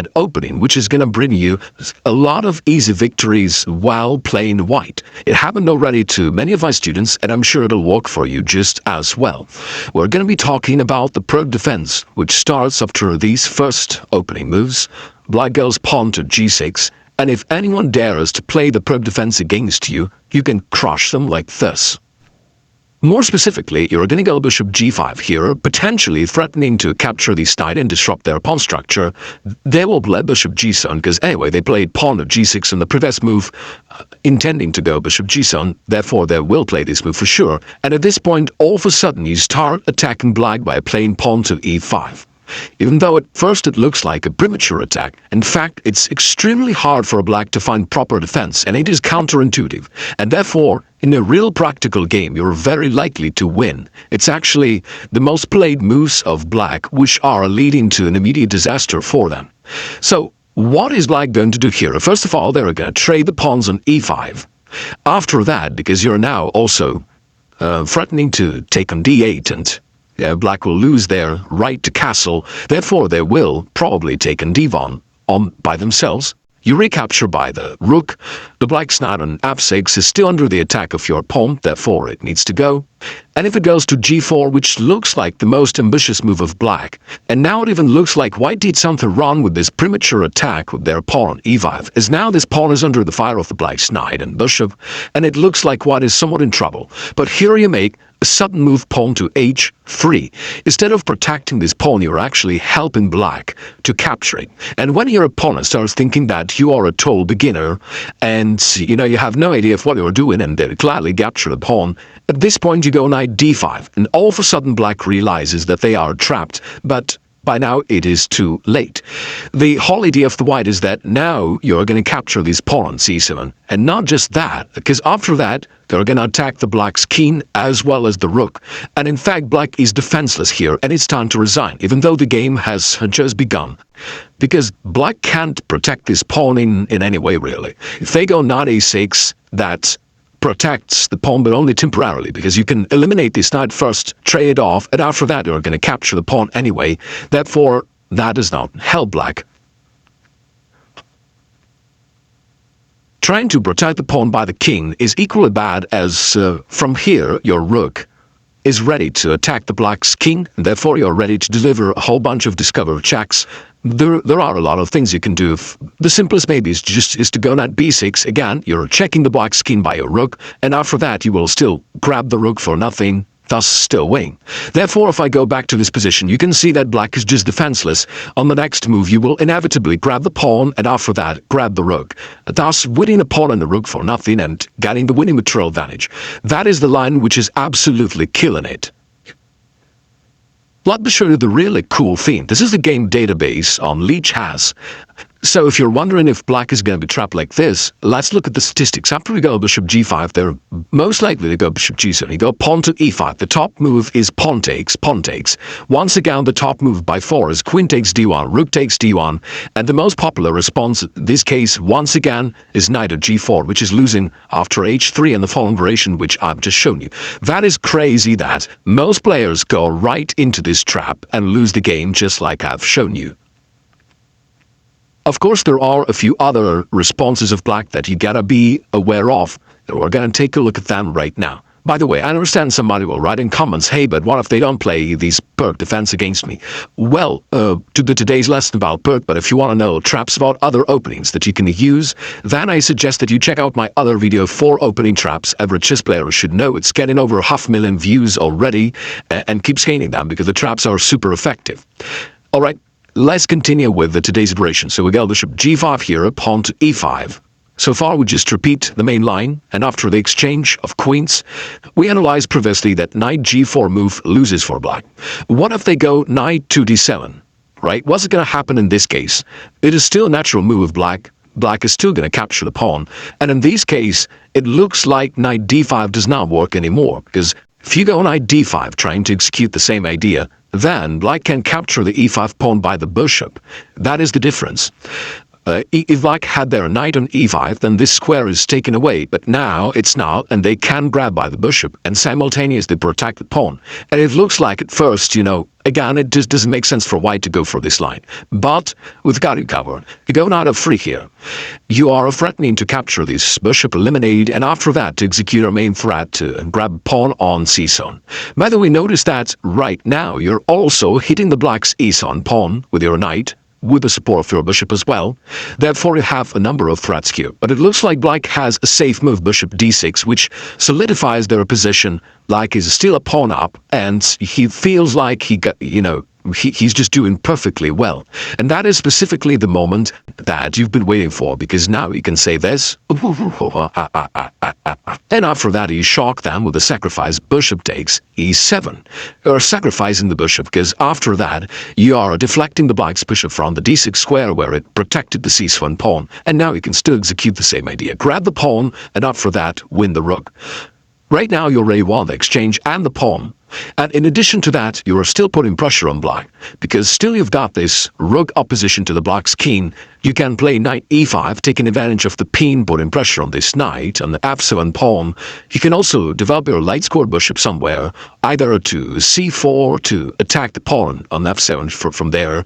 that opening, which is going to bring you a lot of easy victories while playing white. It happened already to many of my students, and I'm sure it'll work for you just as well. We're going to be talking about the Pirc defense, which starts after these first opening moves. Black goes pawn to g6, and if anyone dares to play the Pirc defense against you, you can crush them like this. More specifically, you're going to go bishop g5 here, potentially threatening to capture the knight and disrupt their pawn structure. They will play bishop g7 because anyway, they played pawn to g6 in the previous move, intending to go bishop g7, therefore they will play this move for sure. And at this point, all of a sudden, you start attacking black by playing pawn to e5. Even though at first it looks like a premature attack, in fact, it's extremely hard for a black to find proper defense, and it is counterintuitive. And therefore, in a real practical game, you're very likely to win. It's actually the most played moves of black, which are leading to an immediate disaster for them. So, what is black going to do here? First of all, they're going to trade the pawns on e5. After that, because you're now also threatening to take on d8, and black will lose their right to castle, therefore they will probably take on d1 by themselves. You recapture by the rook. The black's knight on f6 is still under the attack of your pawn, therefore it needs to go. And if it goes to g4, which looks like the most ambitious move of black, and now it even looks like white did something wrong with this premature attack with their pawn on e5, as now this pawn is under the fire of the black's knight and bishop, and it looks like white is somewhat in trouble. But here you make a sudden move pawn to h3. Instead of protecting this pawn, you're actually helping black to capture it. And when your opponent starts thinking that you are a total beginner and you have no idea of what you're doing and they gladly capture the pawn, at this point you go knight d5, and all of a sudden black realizes that they are trapped, but by now it is too late. The whole idea of the white is that now you're going to capture this pawn on c7, and not just that, because after that they're going to attack the black's king as well as the rook. And in fact, black is defenseless here, and it's time to resign, even though the game has just begun. Because black can't protect this pawn in any way, really. If they go knight a6, that protects the pawn, but only temporarily, because you can eliminate this knight first, trade it off, and after that you're going to capture the pawn anyway. Therefore, that does not help black. Trying to protect the pawn by the king is equally bad as from here your rook is ready to attack the black's king, and therefore you're ready to deliver a whole bunch of discovered checks. There are a lot of things you can do. The simplest maybe is to go knight b6. Again, you're checking the black's king by your rook, and after that you will still grab the rook for nothing, thus still winning. Therefore, if I go back to this position, you can see that black is just defenseless. On the next move, you will inevitably grab the pawn, and after that, grab the rook, thus winning a pawn and the rook for nothing and getting the winning material advantage. That is the line which is absolutely killing it. Let me show you the really cool thing. This is the game database on Leech has. So if you're wondering if black is going to be trapped like this, let's look at the statistics. After we go bishop g5, they're most likely to go bishop g7. You go pawn to e5. The top move is pawn takes, pawn takes. Once again, the top move by 4 is queen takes d1, rook takes d1, and the most popular response in this case, once again, is knight at g4, which is losing after h3 and the following variation, which I've just shown you. That is crazy that most players go right into this trap and lose the game just like I've shown you. Of course, there are a few other responses of black that you gotta be aware of. We're gonna take a look at them right now. By the way, I understand somebody will write in comments, hey, but what if they don't play these Pirc defense against me? Well, to today's lesson about Pirc, but if you want to know traps about other openings that you can use, then I suggest that you check out my other video, 4 opening traps every chess player should know. It's getting over 500,000 views already, and keep scaling them because the traps are super effective. Alright. Let's continue with today's iteration. So we go bishop g5 here, pawn to e5. So far we just repeat the main line, and after the exchange of queens, we analyzed previously that knight g4 move loses for black. What if they go knight to d7, right? What's going to happen in this case? It is still a natural move of black. Black is still going to capture the pawn, and in this case, it looks like knight d5 does not work anymore, because if you go knight d5 trying to execute the same idea, then black can capture the e5 pawn by the bishop. That is the difference. If black had their knight on e5, then this square is taken away, but now it's not, and they can grab by the bishop and simultaneously protect the pawn. And it looks like at first, again, it just doesn't make sense for white to go for this line. But with Garry covered, you go knight f3 here. You are threatening to capture this bishop, eliminate, and after that to execute your main threat to grab pawn on c-zone. By the way, notice that right now you're also hitting the black's e-zone pawn with your knight, with the support of your bishop as well. Therefore, you have a number of threats here. But it looks like black has a safe move, bishop d6, which solidifies their position. Black is still a pawn up, and he feels like he got, he's just doing perfectly well. And that is specifically the moment that you've been waiting for, because now you can say this. And after that, you shock them with the sacrifice. Bishop takes e7. You're sacrificing the bishop, because after that, you are deflecting the black's bishop from the d6 square where it protected the c7 pawn. And now you can still execute the same idea. Grab the pawn, and after that, win the rook. Right now, you already won the exchange and the pawn. And in addition to that, you are still putting pressure on black, because still you've got this rook opposition to the black's king. You can play knight e5, taking advantage of the pin, putting pressure on this knight, on the f7 pawn. You can also develop your light-scored bishop somewhere, either to c4 to attack the pawn on f7 from there,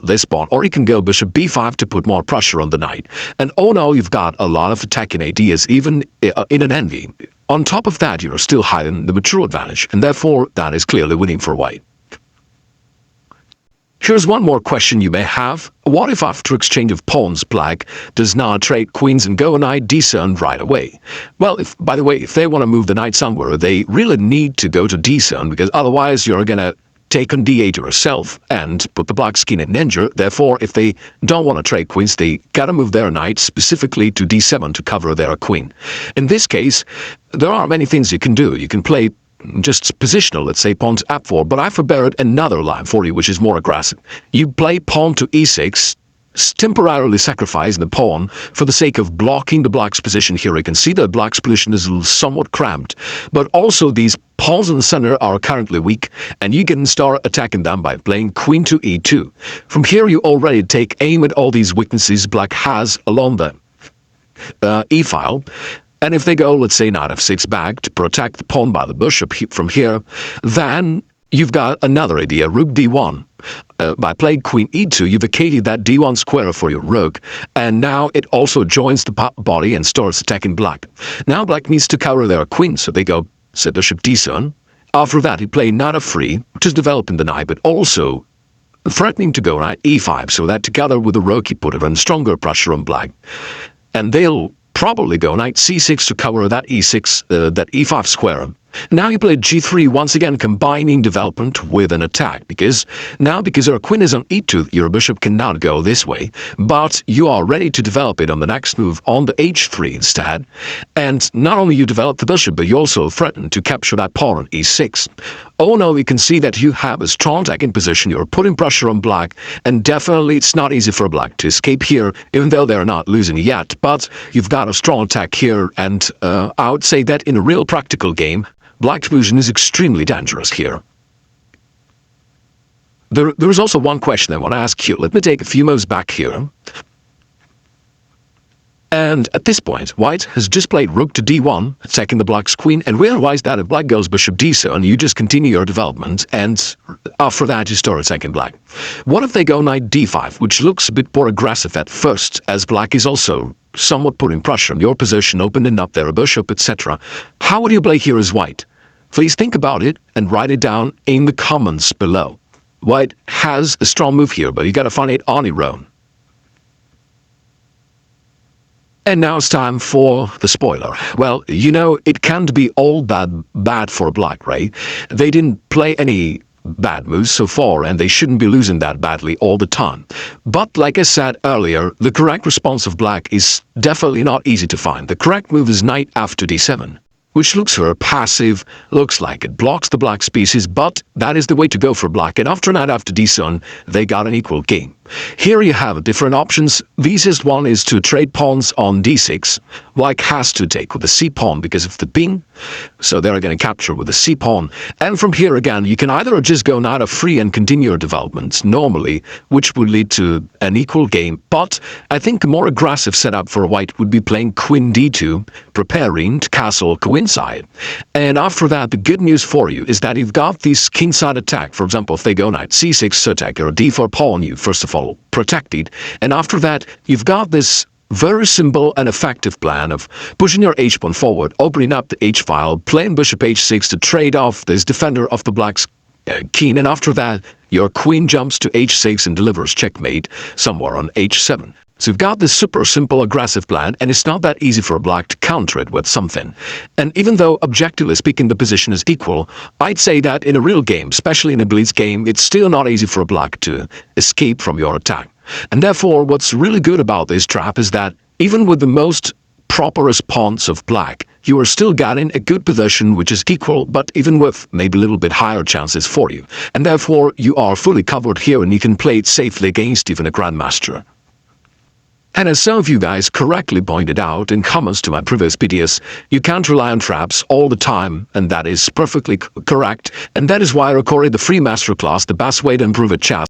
this pawn, or you can go bishop b5 to put more pressure on the knight. And oh no, you've got a lot of attacking ideas, even in an envy. On top of that, you're still hiding the mature advantage, and therefore that is clearly winning for white. Here's one more question you may have. What if after exchange of pawns, black does not trade queens and go knight d7 right away? Well, by the way, if they want to move the knight somewhere, they really need to go to d7, because otherwise you're going to take on d8 yourself and put the black's king in danger. Therefore, if they don't want to trade queens, they gotta move their knight specifically to d7 to cover their queen. In this case, there are many things you can do. You can play just positional, let's say pawn to f4, but I've prepared another line for you which is more aggressive. You play pawn to e6, temporarily sacrificing the pawn for the sake of blocking the black's position here. You can see that black's position is somewhat cramped, but also these pawns in the center are currently weak, and you can start attacking them by playing queen to e2. From here, you already take aim at all these weaknesses black has along the e-file. And if they go, let's say, knight f6 back to protect the pawn by the bishop from here, then you've got another idea, rook d1. By playing queen e2, you vacated that d1 square for your rook, and now it also joins the body and starts attacking black. Now black needs to cover their queen, so they go, say, bishop d7. After that, he played knight f3, which is developing the knight, but also threatening to go knight e5, so that together with the rook, he put even stronger pressure on black. And they'll probably go knight c6 to cover that e6, that e5 square. Now you play g3, once again combining development with an attack, because your queen is on e2, your bishop cannot go this way, but you are ready to develop it on the next move on the h3 instead. And not only you develop the bishop, but you also threaten to capture that pawn on e6. Oh no, you can see that you have a strong attacking position, you're putting pressure on black, and definitely it's not easy for black to escape here, even though they're not losing yet, but you've got a strong attack here, and I would say that in a real practical game, black's position is extremely dangerous here. There is also one question I want to ask you. Let me take a few moves back here. And at this point, white has just played rook to d1, attacking the black's queen, and realized that if black goes bishop d7, you just continue your development, and after that you start attacking black. What if they go knight d5, which looks a bit more aggressive at first, as black is also somewhat putting pressure on your position, opening up their bishop, etc. How would you play here as white? Please think about it and write it down in the comments below. White has a strong move here, but you gotta find it on your own. And now it's time for the spoiler. Well, it can't be all bad for black, right? They didn't play any bad moves so far, and they shouldn't be losing that badly all the time. But like I said earlier, the correct response of black is definitely not easy to find. The correct move is knight after d7, which looks for a passive, looks like it blocks the black's pieces, but that is the way to go for black. And after knight after d7, they got an equal game. Here you have different options. The easiest one is to trade pawns on d6. White has to take with the c-pawn because of the ping, so they're going to capture with the c-pawn. And from here again, you can either just go knight f3 and continue your development normally, which would lead to an equal game, but I think a more aggressive setup for white would be playing queen d2, preparing to castle queenside. And after that, the good news for you is that you've got this kingside attack. For example, if they go knight c6 to attack your d4 pawn, you first of all protected, and after that you've got this very simple and effective plan of pushing your h-pawn forward, opening up the h-file, playing bishop h6 to trade off this defender of the black's king, and after that your queen jumps to h6 and delivers checkmate somewhere on h7. So you've got this super simple aggressive plan, and it's not that easy for a black to counter it with something. And even though objectively speaking the position is equal, I'd say that in a real game, especially in a blitz game, it's still not easy for a black to escape from your attack. And therefore, what's really good about this trap is that even with the most proper response of black, you are still getting a good position which is equal, but even with maybe a little bit higher chances for you. And therefore, you are fully covered here and you can play it safely against even a grandmaster. And as some of you guys correctly pointed out in comments to my previous videos, you can't rely on traps all the time, and that is perfectly correct, and that is why I recorded the free masterclass, The Best Way to Improve at Chess.